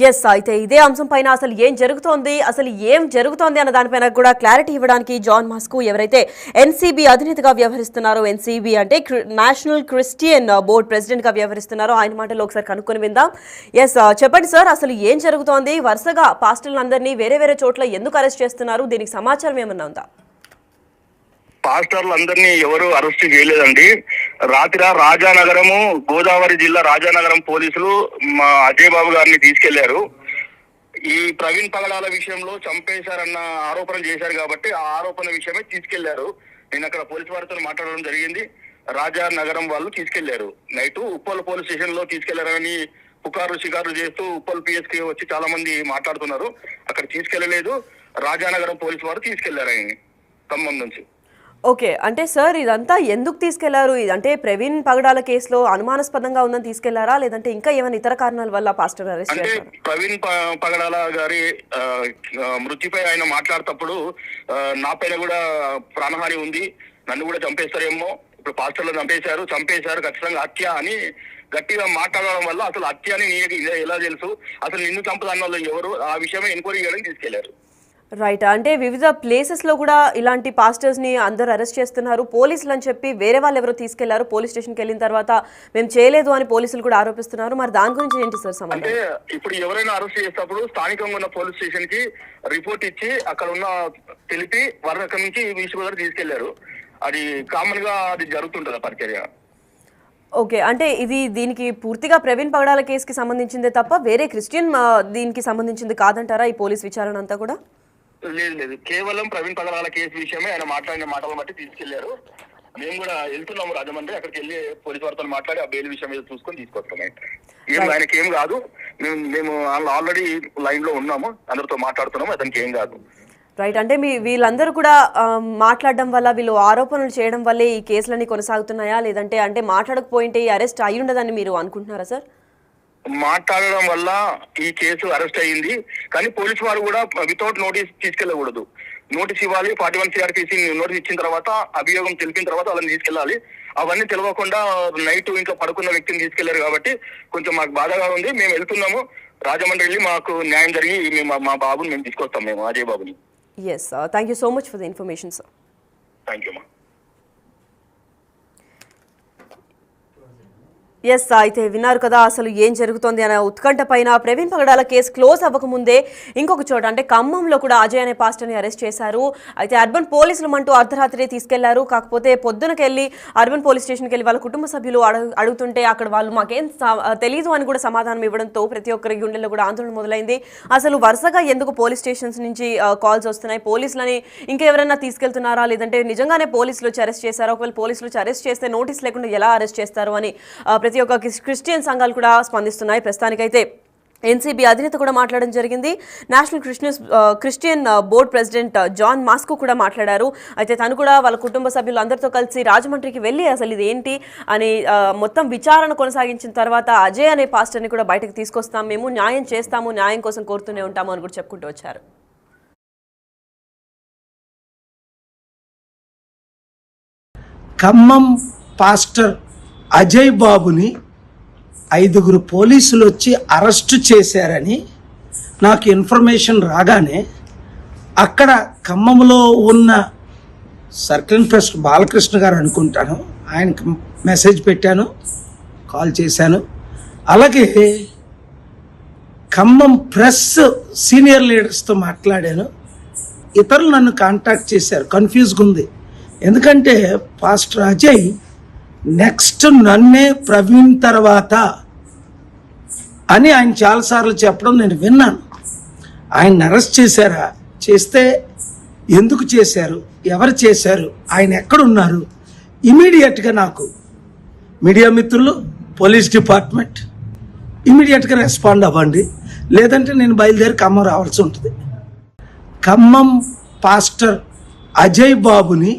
Yes అయితే ఇదే అంశం పైన అసలు ఏం జరుగుతోంది అన్న దానిపైన కూడా క్లారిటీ ఇవ్వడానికి జాన్ మాస్కు ఎవరైతే ఎన్సీబీ అధినేతగా వ్యవహరిస్తున్నారో, ఎన్సీబీ అంటే నేషనల్ క్రిస్టియన్ బోర్డ్ ప్రెసిడెంట్ గా వ్యవహరిస్తున్నారో ఆయన మాటలో ఒకసారి కనుక్కొని విందాం. ఎస్ చెప్పండి సార్, అసలు ఏం జరుగుతోంది? వరుసగా పాస్టర్లందరినీ వేరే వేరే చోట్ల ఎందుకు అరెస్ట్ చేస్తున్నారు? దీనికి సమాచారం ఏమన్నా ఉందా? పాస్టర్లందరినీ ఎవరు అరెస్ట్ చేయలేదండి. రాత్రి రాజానగరము, గోదావరి జిల్లా రాజానగరం పోలీసులు మా అజయ్ బాబు గారిని తీసుకెళ్లారు. ఈ ప్రవీణ్ పగడాల విషయంలో చంపేశారన్న ఆరోపణలు చేశారు కాబట్టి ఆ ఆరోపణ విషయమే తీసుకెళ్లారు. నేను అక్కడ పోలీసు వారితో మాట్లాడడం జరిగింది. రాజానగరం వాళ్ళు తీసుకెళ్లారు. నైట్ ఉప్పల్ పోలీస్ స్టేషన్ లో తీసుకెళ్లారని షికారులు చేస్తూ ఉప్పల్ పిఎస్కి వచ్చి చాలా మంది మాట్లాడుతున్నారు. అక్కడ తీసుకెళ్లలేదు. రాజానగరం పోలీసు వారు తీసుకెళ్లారు ఆయన్ని ఖమ్మం నుంచి. ఓకే, అంటే సార్ ఇదంతా ఎందుకు తీసుకెళ్లారు? అంటే ప్రవీణ్ పగడాల కేసులో అనుమానాస్పదంగా ఉందని తీసుకెళ్లారా, లేదంటే ఇంకా ఏమైనా ఇతర కారణాల వల్ల పాస్టర్ అరెస్ట్ చేశారు? అంటే ప్రవీణ్ పగడాల గారి మృతిపై ఆయన మాట్లాడేటప్పుడు నా పైన కూడా ప్రాణహాని ఉంది, నన్ను కూడా చంపేస్తారేమో, ఇప్పుడు పాస్టర్లు చంపేశారు ఖచ్చితంగా హత్య అని గట్టిగా మాట్లాడడం వల్ల అసలు హత్య అని నీకు ఎలా తెలుసు, అసలు నిన్ను చంపదన్న వాళ్ళు ఎవరు, ఆ విషయమే ఎంక్వైరీ చేయడానికి తీసుకెళ్లారు. రైట్, అంటే వివిధ ప్లేసెస్ లో కూడా ఇలాంటి పాస్టర్స్ ని అందరూ అరెస్ట్ చేస్తున్నారు. పోలీసులు అని చెప్పి వేరే వాళ్ళు ఎవరో తీసుకెళ్లారు, పోలీస్ స్టేషన్కి వెళ్ళిన తర్వాత మేము చేయలేదు అని పోలీసులు కూడా ఆరోపిస్తున్నారు. మరి దాని గురించి ఏంటి సార్ సమాధానం? అంటే ఇప్పుడు ఎవరైనా అరెస్ట్ చేసేటప్పుడు స్థానికంగా ఉన్న పోలీస్ స్టేషన్ కి రిపోర్ట్ ఇచ్చి అక్కడ ఉన్న తెలిపి వారి అక్కడి నుంచి వీసుగోదావరి తీసుకెళ్లారు. అది కామన్ గా అది జరుగుతుంటది పరిచర్య. ఓకే, అంటే దీనికి పూర్తిగా ప్రవీణ్ పగడాల కేసుకి సంబంధించిందే తప్ప వేరే క్రిస్టియన్ దీనికి సంబంధించింది కాదంటారా ఈ పోలీస్ విచారణ అంతా కూడా? లేదు, కేవలం ప్రవీణ్ పగడాల కేసు విషయమే ఆయన మాట్లాడిన మాటలను బట్టి తీసుకెళ్లారు. మేము కూడా వెళ్తున్నాము రాజమండ్రి, అక్కడికి వెళ్ళి పోలీసు వారితో మాట్లాడి ఆ బెయిల్ విషయం మీద చూసుకొని తీసుకొస్తాం. ఆయనకి ఏం కాదు, మేము ఆల్రెడీ లైన్ లో ఉన్నాము, అందరితో మాట్లాడుతున్నాము, అతనికి ఏం కాదు. రైట్, అంటే వీళ్ళందరూ కూడా మాట్లాడడం వల్ల, వీళ్ళు ఆరోపణలు చేయడం వల్లే ఈ కేసులన్నీ కొనసాగుతున్నాయా, లేదంటే అంటే మాట్లాడకపోయింటే ఈ అరెస్ట్ అయి ఉండదని మీరు అనుకుంటున్నారా సార్? మాట్లాడడం వల్ల ఈ కేసు అరెస్ట్ అయ్యింది, కానీ పోలీసు వారు కూడా వితౌట్ నోటీస్ తీసుకెళ్లకూడదు. నోటీస్ ఇవ్వాలి. 41 CRPC నోటీస్ ఇచ్చిన తర్వాత, అభియోగం తెలిపిన తర్వాత వాళ్ళని తీసుకెళ్లాలి. అవన్నీ తెలియకుండా నైట్ ఇంట్లో పడుకున్న వ్యక్తిని తీసుకెళ్లారు కాబట్టి కొంచెం మాకు బాధగా ఉంది. మేము వెళ్తున్నాము రాజమండ్రి, వెళ్ళి మాకు న్యాయం జరిగి మా బాబుని మేము తీసుకొస్తాం, మేము అజయ్ బాబుని. Yes, thank you so much for the information sir. Thank you మా. ఎస్, అయితే విన్నారు కదా అసలు ఏం జరుగుతోంది అనే ఉత్కంఠ పైన. ప్రవీణ్ పగడాల కేసు క్లోజ్ అవ్వకముందే ఇంకొక చోట అంటే ఖమ్మంలో కూడా అజయ్ అనే పాస్టర్ని అరెస్ట్ చేశారు. అయితే అర్బన్ పోలీసులు అంటూ అర్ధరాత్రి తీసుకెళ్లారు. కాకపోతే పొద్దునకెళ్ళి అర్బన్ పోలీస్ స్టేషన్కి వెళ్ళి వాళ్ళ కుటుంబ సభ్యులు అడుగుతుంటే అక్కడ వాళ్ళు మాకేం తెలీదు అని కూడా సమాధానం ఇవ్వడంతో ప్రతి ఒక్కరి గుండెల్లో కూడా ఆందోళన మొదలైంది. అసలు వరుసగా ఎందుకు పోలీస్ స్టేషన్స్ నుంచి కాల్స్ వస్తున్నాయి? పోలీసులని ఇంకెవరన్నా తీసుకెళ్తున్నారా, లేదంటే నిజంగానే పోలీసులు వచ్చి అరెస్ట్ చేశారా? ఒకవేళ పోలీసులు వచ్చి అరెస్ట్ చేస్తే నోటీస్ లేకుండా ఎలా అరెస్ట్ చేస్తారు అని ప్రతి ఒక్క క్రిస్టియన్ సంఘాలు కూడా స్పందిస్తున్నాయి. ప్రస్తుతానికైతే ఎన్సీబీ అధినేత కూడా మాట్లాడడం జరిగింది. National Christian Board president John మాస్కు కూడా మాట్లాడారు. అయితే తను కూడా వాళ్ళ కుటుంబ సభ్యులు అందరితో కలిసి రాజమండ్రికి వెళ్ళి అసలు ఇది ఏంటి అని మొత్తం విచారణ కొనసాగించిన తర్వాత అజయ్ అనే పాస్టర్ని కూడా బయటకు తీసుకొస్తాం, మేము న్యాయం చేస్తాము, న్యాయం కోసం కోరుతూనే ఉంటాము అని కూడా చెప్పుకుంటూ వచ్చారు. ఖమ్మం పాస్టర్ అజయ్ బాబుని 5 పోలీసులు వచ్చి అరెస్టు చేశారని నాకు ఇన్ఫర్మేషన్ రాగానే అక్కడ ఖమ్మంలో ఉన్న సర్కిల్ ఇన్స్పెక్టర్ బాలకృష్ణ గారు అనుకుంటాను, ఆయనకి మెసేజ్ పెట్టాను, కాల్ చేశాను. అలాగే ఖమ్మం ప్రెస్ సీనియర్ లీడర్స్తో మాట్లాడాను. ఇతరులు నన్ను కాంటాక్ట్ చేశారు. కన్ఫ్యూజ్గా ఉంది, ఎందుకంటే పాస్టర్ అజయ్ నెక్స్ట్ నన్నే ప్రవీణ్ తర్వాత అని ఆయన చాలాసార్లు చెప్పడం నేను విన్నాను. ఆయన అరెస్ట్ చేశారా, చేస్తే ఎందుకు చేశారు, ఎవరు చేశారు, ఆయన ఎక్కడున్నారు, ఇమీడియట్గా నాకు మీడియా మిత్రులు, పోలీస్ డిపార్ట్మెంట్ ఇమీడియట్గా రెస్పాండ్ అవ్వండి, లేదంటే నేను బయలుదేరి ఖమ్మం రావాల్సి ఉంటుంది. ఖమ్మం పాస్టర్ అజయ్ బాబుని